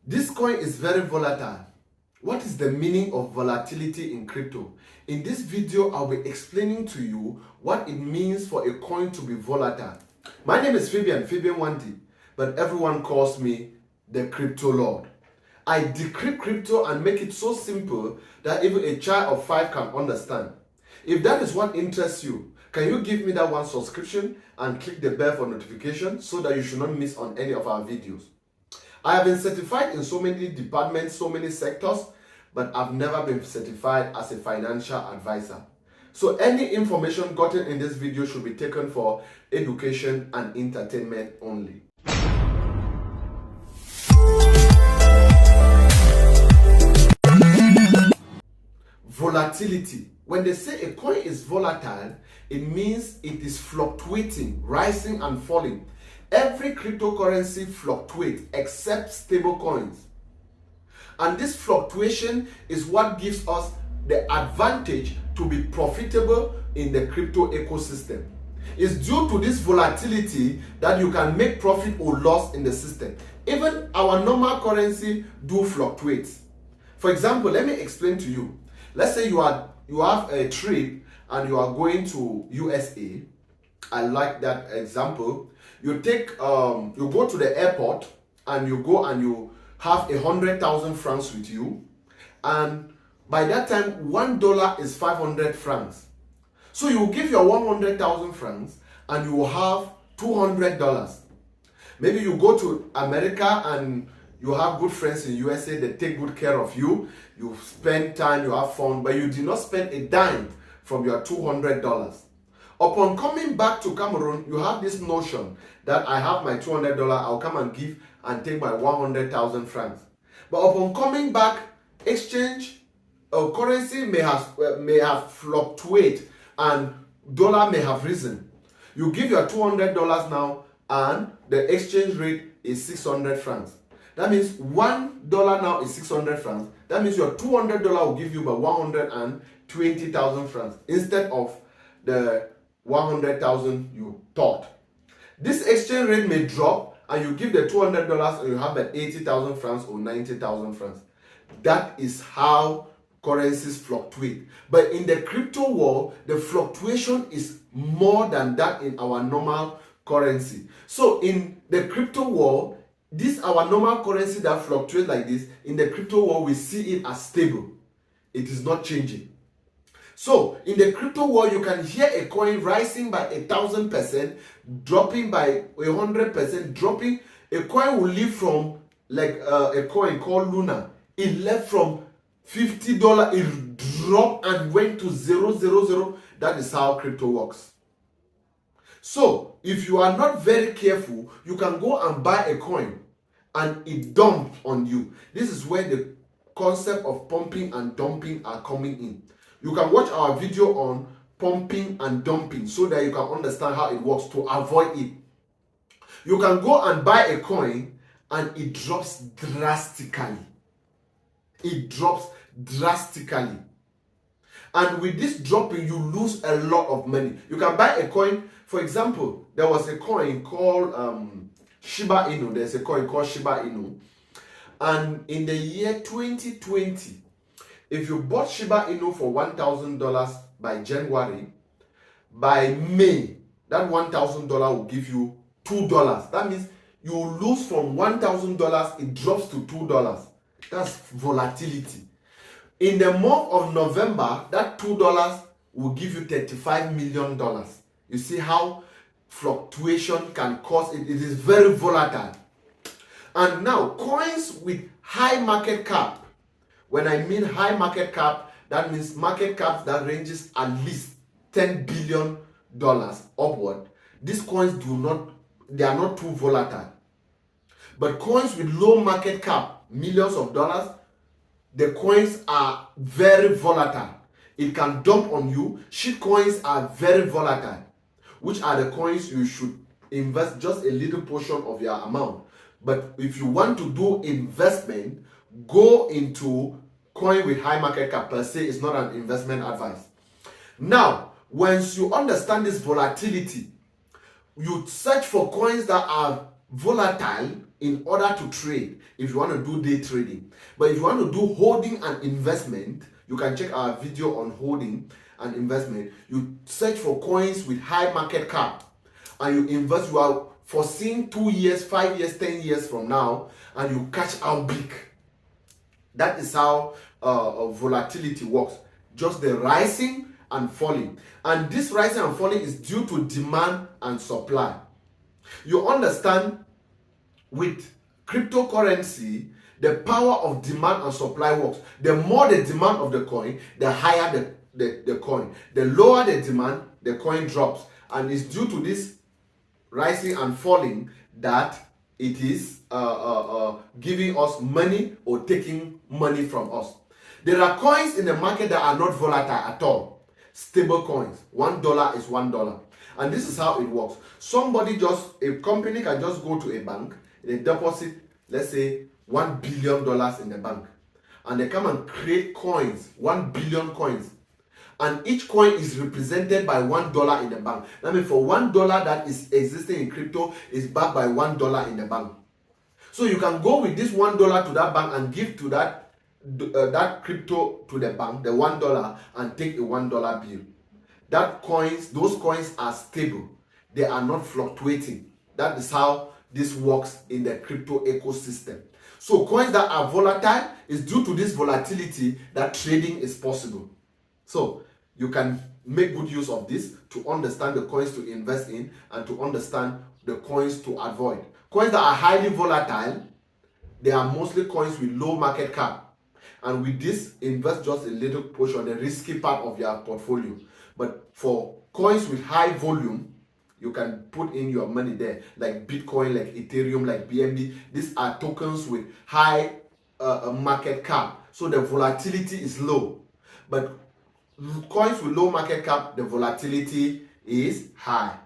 This coin is very volatile. What is the meaning of volatility in crypto? In this video, I'll be explaining to you what it means for a coin to be volatile. My name is Fabian Wandi, but everyone calls me the Crypto Lord. I decrypt crypto and make it so simple that even a child of 5 can understand. If that is what interests you, can you give me that one subscription and click the bell for notification so that you should not miss on any of our videos? I have been certified in so many departments, so many sectors, but I've never been certified as a financial advisor. So any information gotten in this video should be taken for education and entertainment only. Volatility. When they say a coin is volatile, it means it is fluctuating, rising and falling. Every cryptocurrency fluctuates except stable coins. And this fluctuation is what gives us the advantage to be profitable in the crypto ecosystem. It's due to this volatility that you can make profit or loss in the system. Even our normal currency do fluctuate. For example, let me explain to you. Let's say you have a trip and you are going to USA. I like that example. You go to the airport and you go and you have 100,000 francs with you, and by that time $1 is 500 francs. So you give your 100,000 francs and you will have $200. Maybe you go to America and you have good friends in USA, they take good care of you, you spend time, you have fun, but you did not spend a dime from your $200. Upon coming back to Cameroon, you have this notion that I have my $200, I'll come and give and take my 100,000 francs. But upon coming back, exchange currency may have fluctuated and dollar may have risen. You give your $200 now and the exchange rate is 600 francs. That means $1 now is 600 francs. That means your $200 will give you about 120,000 francs instead of the 100,000 you thought. This exchange rate may drop and you give the $200 and you have an 80,000 francs or 90,000 francs. That is how currencies fluctuate. But in the crypto world, the fluctuation is more than that in our normal currency. So in the crypto world, this our normal currency that fluctuates like this, in the crypto world, we see it as stable. It is not changing. So in the crypto world, you can hear a coin rising by 1,000%, dropping by 100%, dropping. A coin will leave from like a coin called Luna. It left from $50, it dropped and went to 000. That is how crypto works. So if you are not very careful, you can go and buy a coin and it dumps on you. This is where the concept of pumping and dumping are coming in. You can watch our video on pumping and dumping so that you can understand how it works to avoid it. You can go and buy a coin and it drops drastically. It drops drastically. And with this dropping, you lose a lot of money. You can buy a coin. For example, there was a coin called Shiba Inu. There's a coin called Shiba Inu. And in the year 2020, if you bought Shiba Inu for $1,000 by January, by May, that $1,000 will give you $2. That means you lose from $1,000, it drops to $2. That's volatility. In the month of November, that $2 will give you $35 million. You see how fluctuation can cause it. It is very volatile. And now, coins with high market cap. When I mean high market cap, that means market cap that ranges at least $10 billion upward. These coins they are not too volatile. But coins with low market cap, millions of dollars, the coins are very volatile. It can dump on you. Shit coins are very volatile, which are the coins you should invest just a little portion of your amount. But if you want to do investment, go into coin with high market cap per se. Is not an investment advice. Now, once you understand this volatility, you search for coins that are volatile in order to trade if you want to do day trading. But if you want to do holding and investment, you can check our video on holding and investment. You search for coins with high market cap and you invest. You are foreseeing 2 years, 5 years, 10 years from now, and you catch out big. That is how volatility works. Just the rising and falling. And this rising and falling is due to demand and supply. You understand, with cryptocurrency, the power of demand and supply works. The more the demand of the coin, the higher the coin. The lower the demand, the coin drops. And it's due to this rising and falling that it is giving us money or taking money from us. There are coins in the market that are not volatile at all. Stable coins. $1 is $1. And this is how it works. A company can just go to a bank, they deposit, let's say, $1 billion in the bank. And they come and create coins, 1 billion coins. And each coin is represented by $1 in the bank. That means for $1 that is existing in crypto is backed by $1 in the bank. So you can go with this $1 to that bank and give to that crypto to the bank, the $1, and take a $1 bill. Those coins are stable. They are not fluctuating. That is how this works in the crypto ecosystem. So coins that are volatile is due to this volatility that trading is possible. So you can make good use of this to understand the coins to invest in and to understand the coins to avoid. Coins that are highly volatile, they are mostly coins with low market cap. And with this, invest just a little portion, the risky part of your portfolio. But for coins with high volume, you can put in your money there, like Bitcoin, like Ethereum, like BNB. These are tokens with high market cap. So the volatility is low. But coins with low market cap, the volatility is high.